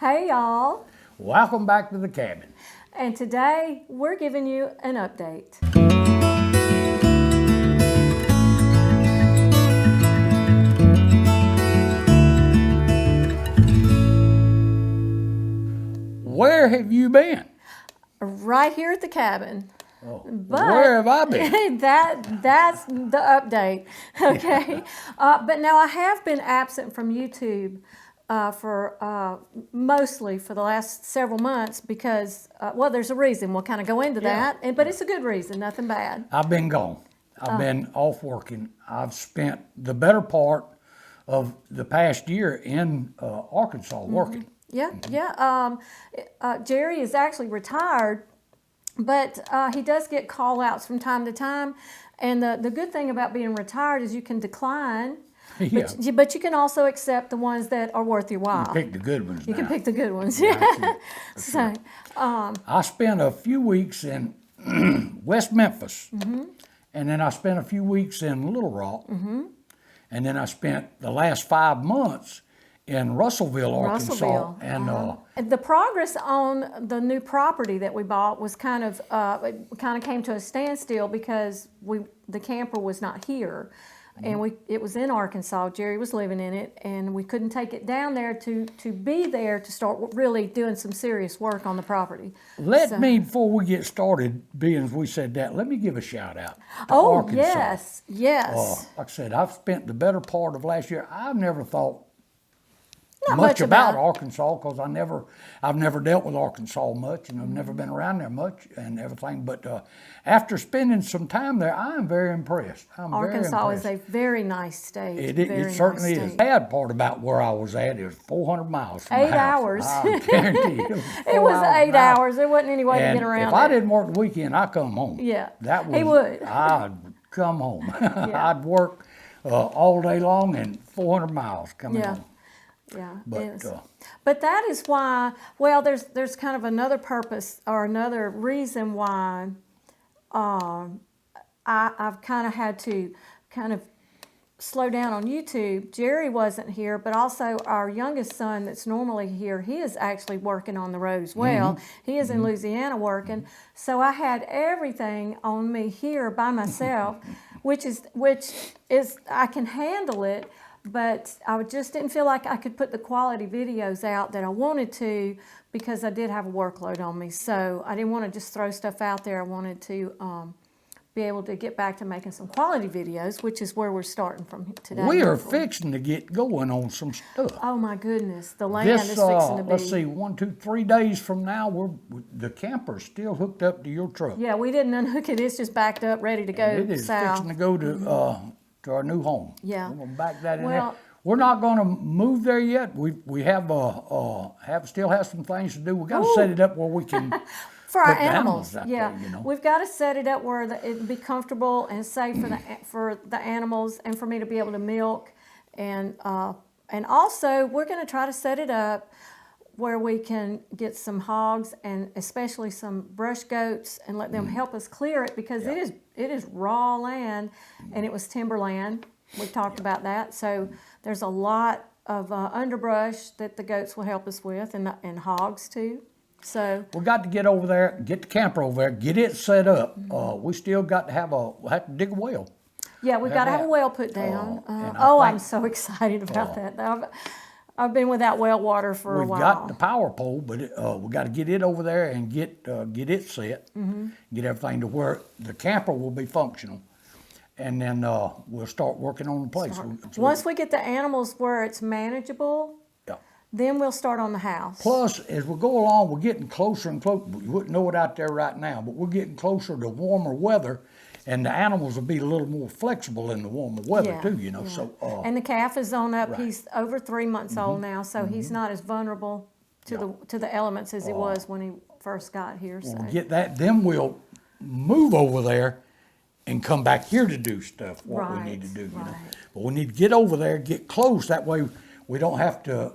Hey y'all, Welcome back to the cabin. and today we're giving you an update. Where have you been? Right here at the cabin. Oh, But where have I been? that's the update, okay? But now I have been absent from YouTube for mostly for the last several months because, well, there's a reason. We'll kind of go into Yeah. that, but it's a good reason, nothing bad. I've been gone. I've been off working. I've spent the better part of the past year in Arkansas working. Yeah. Jerry is actually retired, but he does get call outs from time to time. And the good thing about being retired is you can decline, Yeah. but you can also accept the ones that are worth your while. Pick the good ones You can now. pick the good ones. That's it. So, I spent a few weeks in West Memphis, and then I spent a few weeks in Little Rock, and then I spent the last 5 months in Russellville, Arkansas. Russellville, And the progress on the new property that we bought was kind of came to a standstill because the camper was not here, and it was in Arkansas. Jerry was living in it, and we couldn't take it down there to be there to start really doing some serious work on the property. let me, before we get started, being as we said that, let me give a shout out to Oh Arkansas. yes. Like I said, I've spent the better part of last year. I've never thought Not much about it. Arkansas because I've never dealt with Arkansas much, and I've never been around there much and everything. But after spending some time there, I am very impressed. Arkansas is a very nice state. It certainly is. The bad part about where I was at is 400 miles from 8 the house. hours. I guarantee you. It was 8 hours. There wasn't any way And to get around if I it. didn't work the weekend, I'd come home. Yeah, That was, he would. I'd come home. I'd work all day long and 400 miles coming Yeah. home. Yeah, But, it is. But that is why, well, there's kind of another purpose or another reason why I've kind of had to kind of slow down on YouTube. Jerry wasn't here, but also our youngest son that's normally here, he is actually working on the road as well. He is in Louisiana working. So I had everything on me here by myself, which is I can handle it. But I just didn't feel like I could put the quality videos out that I wanted to because I did have a workload on me. So I didn't want to just throw stuff out there. I wanted to be able to get back to making some quality videos, which is where we're starting from today. We are hopefully. fixing to get going on some stuff. Oh my goodness, the land is fixing to be. Let's see, 1, 2, 3 days from now, the camper's still hooked up to your truck. Yeah, we didn't unhook it. It's just backed up, ready to go It is south. fixing to go to our new home. Yeah. We're gonna back that in Well- there. We're not gonna move there yet. We still have some things to do. We got to set it up where we can For our put the animals, out yeah, there, you know. we've got to set it up where it'd be comfortable and safe for the animals and for me to be able to milk, and also we're going to try to set it up where we can get some hogs and especially some brush goats and let them help us clear it because it is raw land and it was timberland. We talked about that, so there's a lot of underbrush that the goats will help us with and hogs too. So We got to get over there, get the camper over there, get it set up. We still got to we'll have to dig a well. yeah, we've got to have a that. well put down. and I'm think- so excited about that. I've been without well water for a We've while. got the power pole, but we got to get it over there and get it set, get everything to where the camper will be functional, and then we'll start working on the place. Once we get the animals where it's manageable, Yeah. then we'll start on the house. Plus, as we go along, we're getting closer and closer. You wouldn't know it out there right now, but we're getting closer to warmer weather, and the animals will be a little more flexible in the warmer weather too. You know, yeah. so And the calf is on up. Right. He's over 3 months old now, so he's not as vulnerable to the elements as he was when he first got here. So when we get that, then we'll move over there and come back here to do stuff. What we need to do, you know. right. But we need to get over there, get close. That way, we don't have to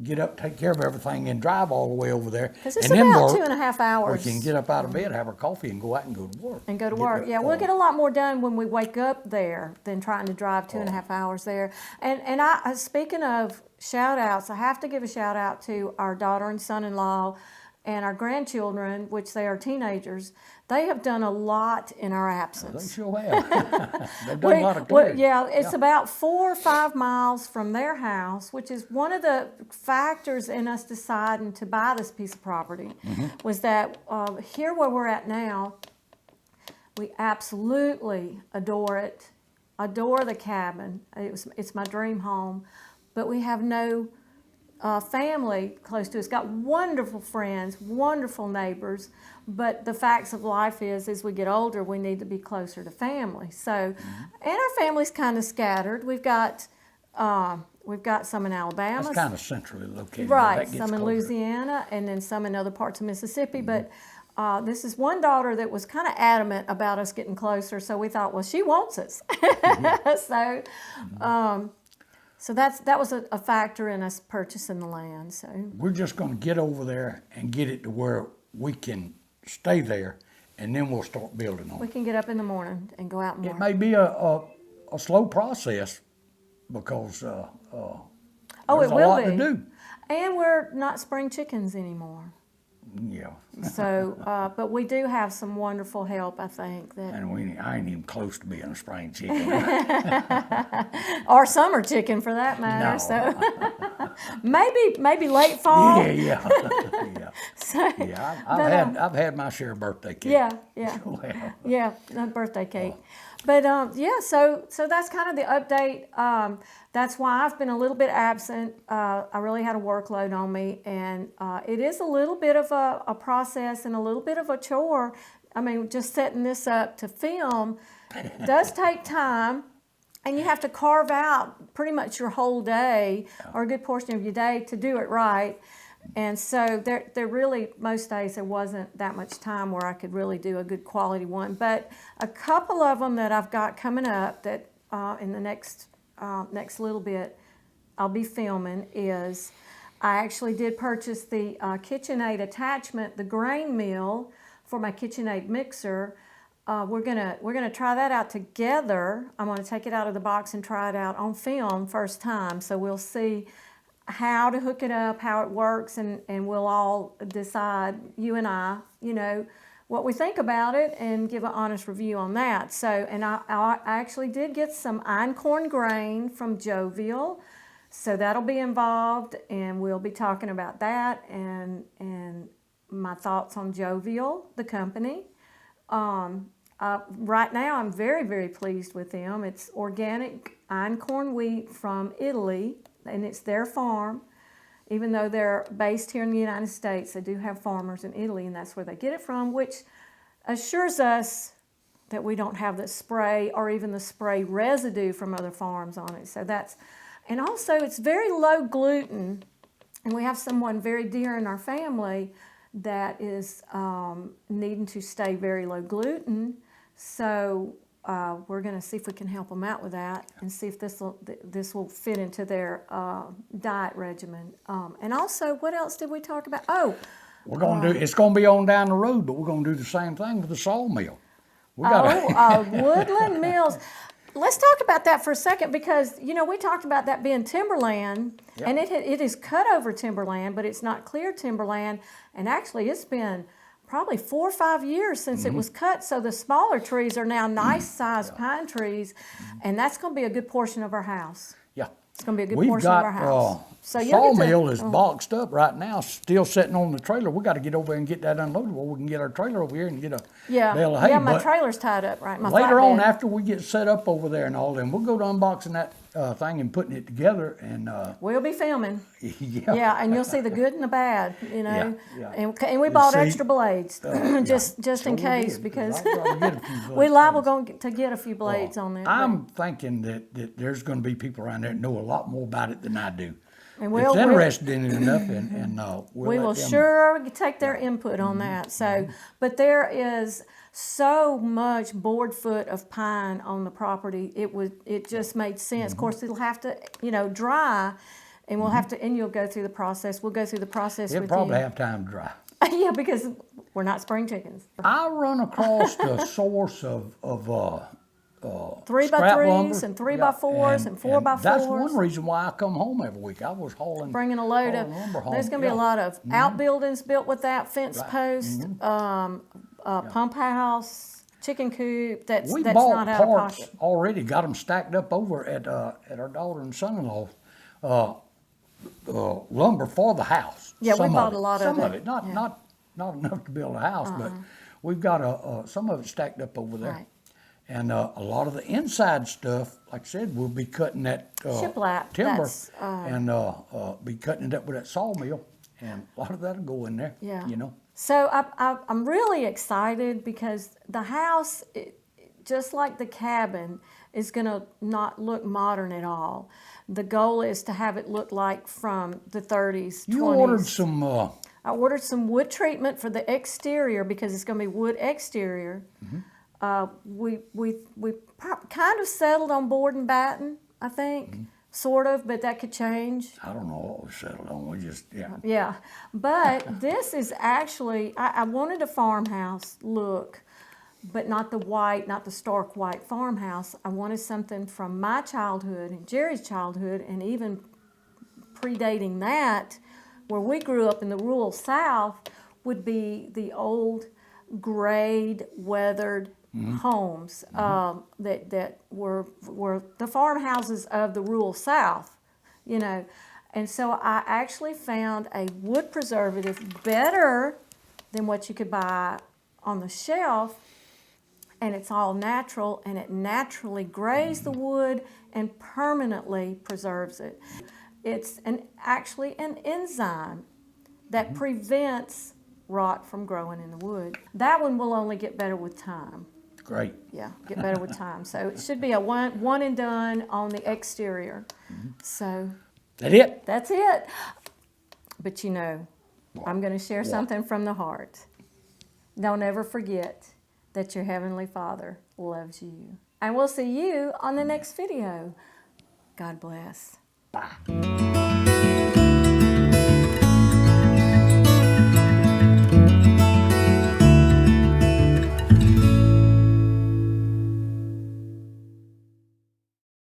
get up, take care of everything, and drive all the way over there. because it's and then about work. 2.5 hours. We can get up out of bed, have our coffee, and go out and go to work. And go to work. Yeah, we'll get a lot more done when we wake up there than trying to drive 2.5 hours there. And I speaking of shout outs. I have to give a shout out to our daughter and son-in-law and our grandchildren, which they are teenagers. They have done a lot in our They absence. sure have. They've done a lot of clearing. Yeah, it's about 4 or 5 miles from their house, which is one of the factors in us deciding to buy this piece of property, was that here where we're at now, we absolutely adore it, adore the cabin. It's my dream home, but we have no family close to us. Got wonderful friends, wonderful neighbors, but the facts of life is, as we get older, we need to be closer to family. So, and our family's kind of scattered. We've got some in Alabama. That's kind of centrally located. Right, That gets some in closer. Louisiana, and then some in other parts of Mississippi. But this is one daughter that was kind of adamant about us getting closer, so we thought, well, she wants us. So that was a factor in us purchasing the land. So We're just going to get over there and get it to where we can stay there, and then we'll start building on we it. can get up in the morning and go out and It work. may be a slow process because Oh, there's it a will lot be. to do. And we're not spring chickens anymore. Yeah, So, but we do have some wonderful help, I think. and I ain't even close to being a spring chicken. Or summer chicken, for that matter. No. So maybe late fall. Yeah. So, Yeah, but, I've had my share of birthday cake. yeah. Well, Yeah, not birthday cake. But so that's kind of the update. That's why I've been a little bit absent. I really had a workload on me, and it is a little bit of a process and a little bit of a chore. I mean, just setting this up to film does take time, and you have to carve out pretty much your whole day or a good portion of your day to do it right. And so there really, most days there wasn't that much time where I could really do a good quality one. But a couple of them that I've got coming up that in the next little bit I'll be filming is, I actually did purchase the KitchenAid attachment, the grain mill for my KitchenAid mixer. We're gonna try that out together. I'm gonna take it out of the box and try it out on film first time. So we'll see how to hook it up, how it works, and we'll all decide, you and I, what we think about it and give an honest review on that. So, and I actually did get some einkorn grain from Jovial, so that'll be involved, and we'll be talking about that and my thoughts on Jovial, the company. Right now, I'm very, very pleased with them. It's organic einkorn wheat from Italy, and it's their farm. Even though they're based here in the United States, they do have farmers in Italy, and that's where they get it from, which assures us that we don't have the spray or even the spray residue from other farms on it. So and also it's very low gluten, and we have someone very dear in our family that is needing to stay very low gluten. So we're going to see if we can help them out with that and see if this will fit into their diet regimen. And also, what else did we talk about? Oh, we're going to do. It's going to be on down the road, but we're going to do the same thing with the sawmill. We got Woodland Mills. Let's talk about that for a second, because we talked about that being timberland, and it is cut over timberland, but it's not clear timberland. And actually, it's been probably 4 or 5 years since it was cut, so the smaller trees are now nice-sized pine trees, and that's going to be a good portion of our house. Yeah. It's going to be a good portion of our house. So sawmill is boxed up right now, still sitting on the trailer. We got to get over and get that unloaded. Well, we can get our trailer over here and get a bale of hay. My but trailer's tied up, right? My later on, flatbed. after we get set up over there and all, then we'll go to unboxing that thing and putting it together. And we'll be filming. yeah. Yeah, and you'll see the good and the bad, Yeah. And we bought see, extra blades just in case, did, because I'll probably get a few we're blades. liable to get a few blades on there. I'm thinking that there's going to be people around there that know a lot more about it than I do. And It's interested in it enough, and we let will them, sure take their input on that. So, but there is so much board foot of pine on the property. It just made sense. Of course, it'll have to dry, and we'll have to, and you'll go through the process. We'll go through the process It'll with probably you. have time to dry. Yeah, because we're not spring chickens. I run across the source of 3 by scrap 3s lumber. and 3 by 4s and 4 by 4s. That's one reason why I come home every week. I was Bringing a load of, lumber home. there's going to be a lot of outbuildings built with that, fence post, pump house, chicken coop, that's We not bought out of parts pocket. already, got them stacked up over at our daughter and son-in-law. Lumber for the house. Yeah, we Some bought it. a lot of Some it. of it, not enough to build a house, but we've got some of it stacked up over there. Right. And a lot of the inside stuff, like I said, we'll be cutting that Shiplap, timber that's, and be cutting it up with that sawmill, and a lot of that'll go in there. Yeah. You know. So I'm really excited because the house, just like the cabin, is going to not look modern at all. The goal is to have it look like from the 30s, 20s. You ordered some. I ordered some wood treatment for the exterior because it's going to be wood exterior. We kind of settled on board and batten, I think, sort of, but that could change. I don't know what we settled on. We just Yeah, but this is actually, I wanted a farmhouse look, but not the white, not the stark white farmhouse. I wanted something from my childhood and Jerry's childhood, and even predating that, where we grew up in the rural South, would be the old grayed, weathered homes that were the farmhouses of the rural South, you know. And so I actually found a wood preservative better than what you could buy on the shelf, and it's all natural, and it naturally grays the wood and permanently preserves it. It's actually an enzyme that prevents rot from growing in the wood. That one will only get better with time. great. Yeah, get better with time. So it should be a one and done on the exterior. So That it? that's it. But you know, I'm going to share something from the heart. Don't ever forget that your Heavenly Father loves you. And we'll see you on the next video. God bless. Bye.